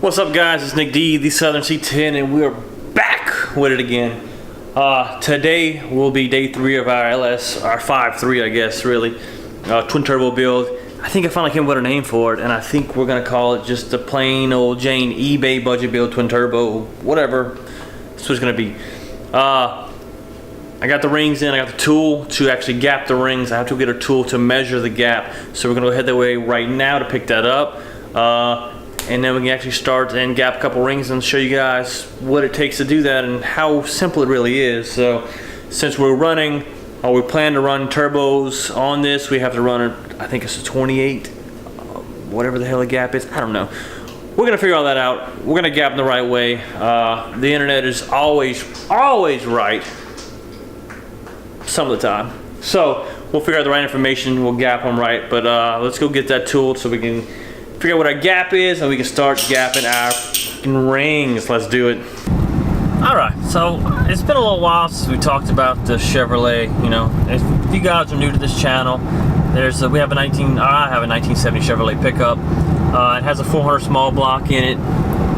What's up, guys? It's Nick D, the Southern C10, and we're back with it again. Today will be day 3 of our LS, our 5.3, I guess, really, twin turbo build. I think I finally came up with a name for it, and I think we're gonna call it just the plain old Jane eBay budget build twin turbo, whatever. That's what it's gonna be. I got the rings in. I got the tool to actually gap the rings. I have to get a tool to measure the gap, so we're gonna go head that way right now to pick that up. And then we can actually start and gap a couple rings and show you guys what it takes to do that and how simple it really is. So since we're running, or we plan to run turbos on this, we have to run it, I think it's a 28, whatever the hell the gap is, I don't know. We're gonna figure all that out. We're gonna gap them the right way. The internet is always right, some of the time. So we'll figure out the right information, we'll gap them right, but let's go get that tool so we can figure out what our gap is and we can start gapping our rings. Let's do it. All right, so it's been a little while since we talked about the Chevrolet. You know, if you guys are new to this channel, we have a 1970 Chevrolet pickup. It has a 400 small block in it.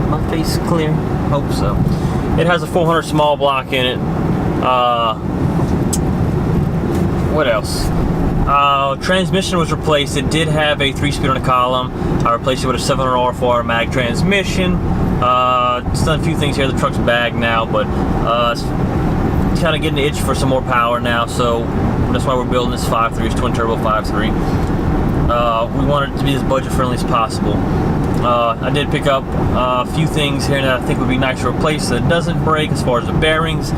My face clear? Hope so. It has a 400 small block in it. What else? Transmission was replaced. It did have a 3-speed on the column. I replaced it with a 700 R4 automatic transmission. It's done a few things here. The truck's bagged now, but it's kind of getting the itch for some more power now. So that's why we're building this 5.3, twin turbo 5.3. We want it to be as budget friendly as possible. I did pick up a few things here that I think would be nice to replace that doesn't break, as far as the bearings,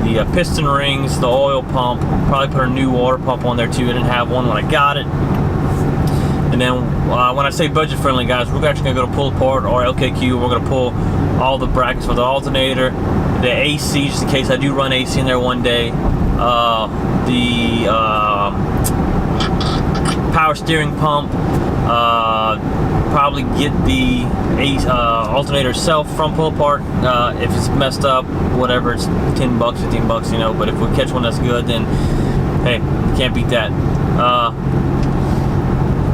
the piston rings, the oil pump. Probably put a new water pump on there too. I didn't have one when I got it. And then when I say budget friendly, guys, we're actually gonna go to pull apart our LKQ. We're gonna pull all the brackets for the alternator, the AC, just in case I do run AC in there one day, the power steering pump, probably get the alternator itself from pull apart. If it's messed up, whatever, it's 10 bucks, 15 bucks, you know, but if we catch one that's good, then hey, can't beat that.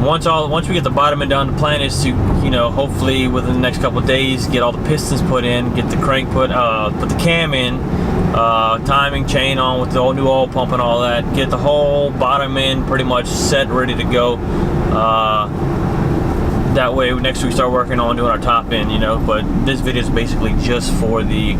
Once we get the bottom end done, the plan is to, you know, hopefully within the next couple of days, get all the pistons put in, get the crank put the cam in, timing chain on with the new oil pump and all that, get the whole bottom end pretty much set, ready to go. That way next week start working on doing our top end, you know. But this video is basically just for the,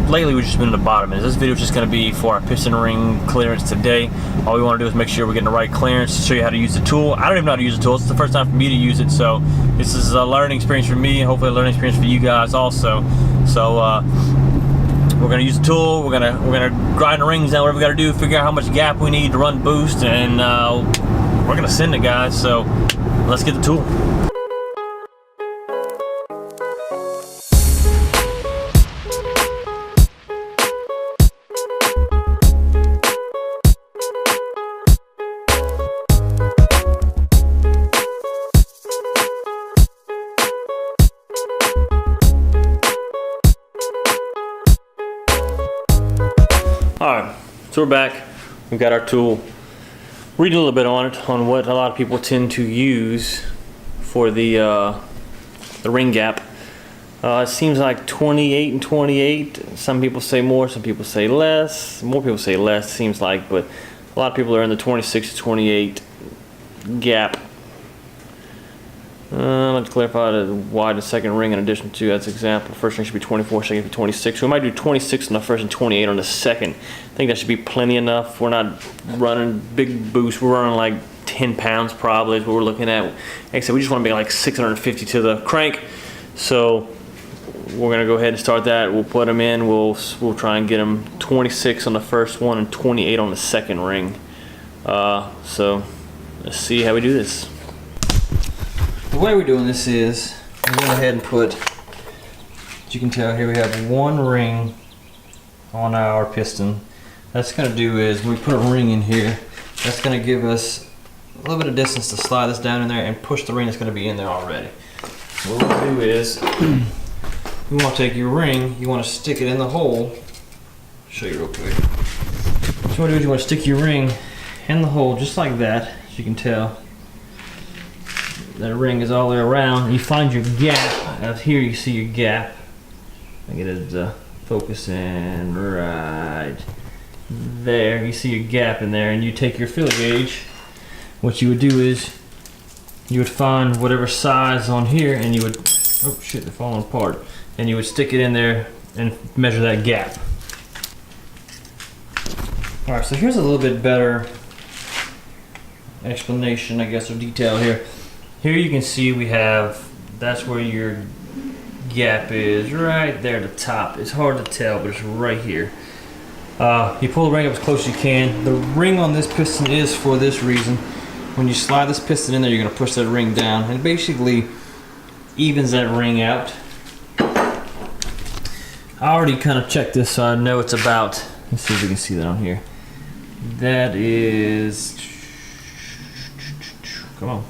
lately we've just been in the bottom end. This video is just going to be for our piston ring clearance today. All we want to do is make sure we're getting the right clearance, show you how to use the tool. I don't even know how to use the tool. It's the first time for me to use it, so this is a learning experience for me and hopefully a learning experience for you guys also. So we're going to use the tool, we're gonna grind the rings down, whatever we got to do, figure out how much gap we need to run boost, and we're going to send it, guys. So let's get the tool. Alright, so we're back. We've got our tool. Read a little bit on it, on what a lot of people tend to use for the ring gap. It seems like 28 and 28. Some people say more, some people say less. More people say less, seems like, but a lot of people are in the 26 to 28 gap. Let's clarify the wide the second ring in addition to, as example, first ring should be 24, second should be 26. We might do 26 on the first and 28 on the second. I think that should be plenty enough. We're not running big boost. We're running like 10 pounds probably is what we're looking at. Like I said, we just want to be like 650 to the crank. So we're gonna go ahead and start that. We'll put them in. We'll try and get them 26 on the first one and 28 on the second ring. So let's see how we do this. The way we're doing this is, I'm going ahead and put, as you can tell here, we have one ring on our piston. That's going to do is, when we put a ring in here, that's going to give us a little bit of distance to slide this down in there and push the ring that's going to be in there already. So what we'll do is, you want to take your ring, you want to stick it in the hole. I'll show you real quick. What you want to do is you want to stick your ring in the hole just like that, as you can tell. That ring is all the way around. You find your gap out here you see your gap. I get it focusing right there. You see your gap in there, and you take your filler gauge. What you would do is you would find whatever size on here, and you would, oh shit, they're falling apart, and you would stick it in there and measure that gap. All right, so here's a little bit better explanation, I guess, or detail here. Here you can see we have, that's where your gap is, right there at the top. It's hard to tell, but it's right here. You pull the ring up as close as you can. The ring on this piston is for this reason. When you slide this piston in there, you're going to push that ring down, and it basically evens that ring out. I already kind of checked this, so I know it's about, let's see if we can see that on here. That is, come on.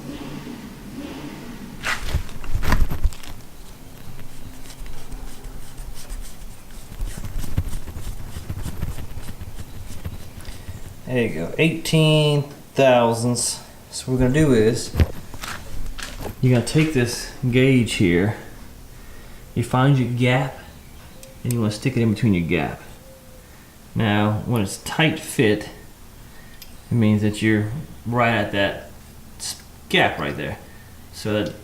There you go, 18 thousandths. So what we're gonna do is, you're gonna take this gauge here, you find your gap, and you wanna stick it in between your gap. Now, when it's tight fit, it means that you're right at that gap right there. So that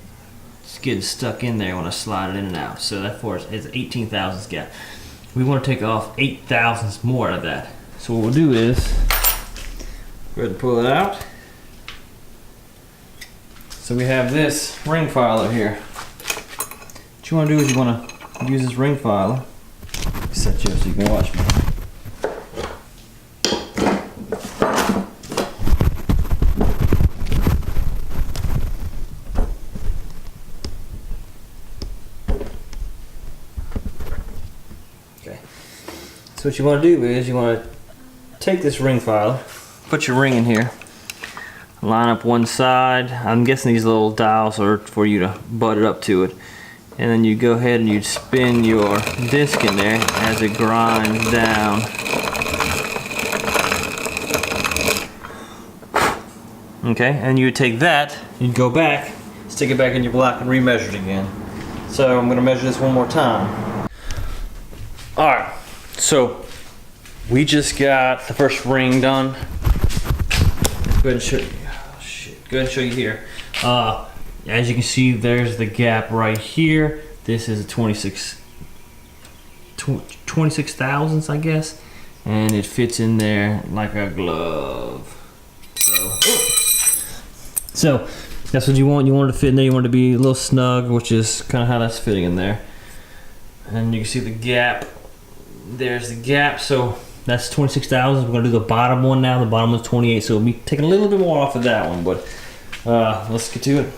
it's getting stuck in there when I slide it in and out. So that for us is 18 thousandths gap. We wanna take off 8 thousandths more out of that. So what we'll do is, go ahead and pull it out. So we have this ring filer here. What you want to do is you want to use this ring filer. Set you up so you can watch me. Okay. So what you want to do is you want to take this ring filer, put your ring in here, line up one side. I'm guessing these little dials are for you to butt it up to it, and then you go ahead and you spin your disc in there as it grinds down. Okay, and you would take that, you'd go back, stick it back in your block, and remeasure it again. So I'm going to measure this one more time. All right, so we just got the first ring done. Go ahead and show you. Oh, shit. Go ahead and show you here. As you can see, there's the gap right here. This is a 26 thousandths, I guess, and it fits in there like a glove. So that's what you want. You want it to fit in there. You want it to be a little snug, which is kind of how that's fitting in there. And you can see the gap. There's the gap. So that's 26 thousandths. We're gonna do the bottom one now. The bottom one's 28, so we'll be taking a little bit more off of that one, but let's get to it.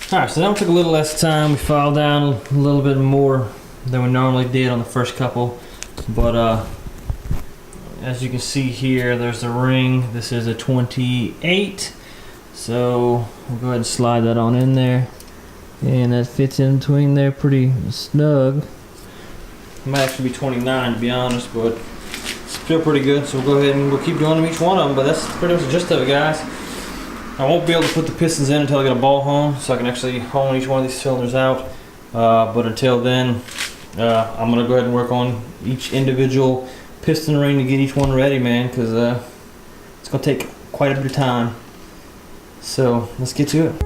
Alright, so that one took a little less time. We filed down a little bit more than we normally did on the first couple. But as you can see here, there's the ring. This is a 28. So we'll go ahead and slide that on in there. And that fits in between there pretty snug. It might actually be 29 to be honest, but it's still pretty good. So we'll go ahead and we'll keep doing them each one of them. But that's pretty much the gist of it, guys. I won't be able to put the pistons in until I get a ball hone, so I can actually hone each one of these cylinders out. But until then, I'm gonna go ahead and work on each individual piston ring to get each one ready, man, because it's gonna take quite a bit of time. So let's get to it.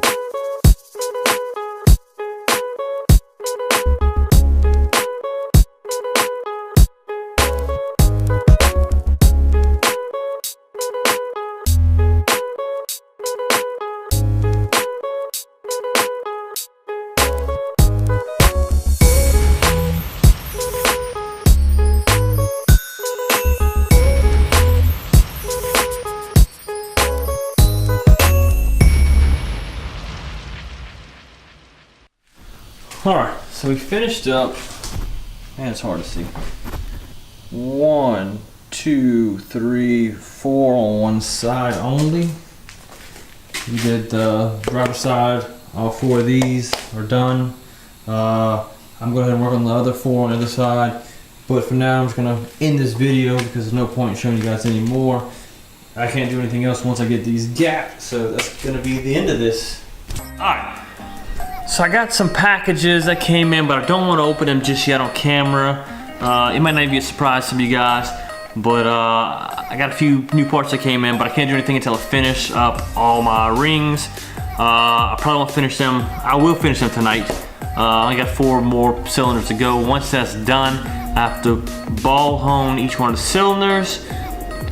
All right, so we finished up. Man, it's hard to see. 1, 2, 3, 4 on one side only. We did the driver's side. All 4 of these are done. I'm going to go ahead and work on the other 4 on the other side. But for now, I'm just going to end this video because there's no point in showing you guys anymore. I can't do anything else once I get these gapped, so that's going to be the end of this. Alright, so I got some packages that came in, but I don't want to open them just yet on camera. It might not be a surprise to some of you guys, but I got a few new parts that came in, but I can't do anything until I finish up all my rings. I probably won't finish them. I will finish them tonight. I only got 4 more cylinders to go. Once that's done, I have to ball hone each one of the cylinders,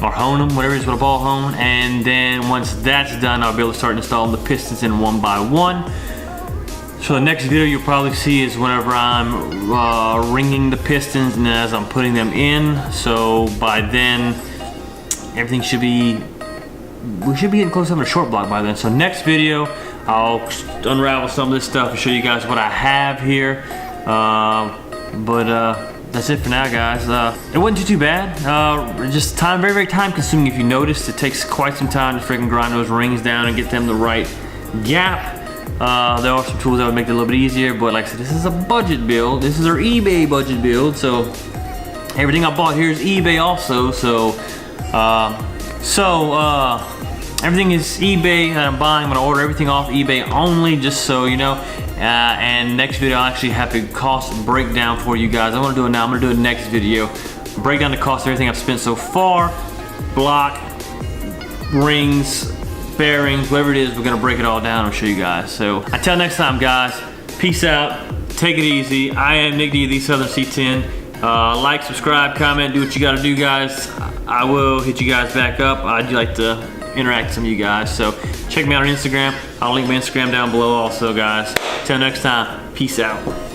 or hone them, whatever it is with a ball hone. And then once that's done, I'll be able to start installing the pistons in one by one. So the next video you'll probably see is whenever I'm ringing the pistons and as I'm putting them in. So by then, everything should be, we should be getting close to having a short block by then. So next video, I'll unravel some of this stuff and show you guys what I have here. That's it for now, guys. It wasn't too bad. Just very, very time consuming if you noticed. It takes quite some time to freaking grind those rings down and get them the right gap. There are some tools that would make it a little bit easier, but like I said, this is a budget build. This is our eBay budget build, so everything I bought here is eBay also. So everything is eBay that I'm buying. I'm gonna order everything off eBay only, just so you know. And next video I'll actually have a cost breakdown for you guys. I want to do it now. I'm gonna do it next video. Break down the cost of everything I've spent so far. Block, rings, bearings, whatever it is, we're gonna break it all down and show you guys. So until next time, guys, peace out, take it easy. I am Nick D, the Southern C10. Like, subscribe, comment, do what you gotta do, guys. I will hit you guys back up. I do like to interact with some of you guys, so check me out on Instagram. I'll link my Instagram down below also, guys. Till next time, peace out.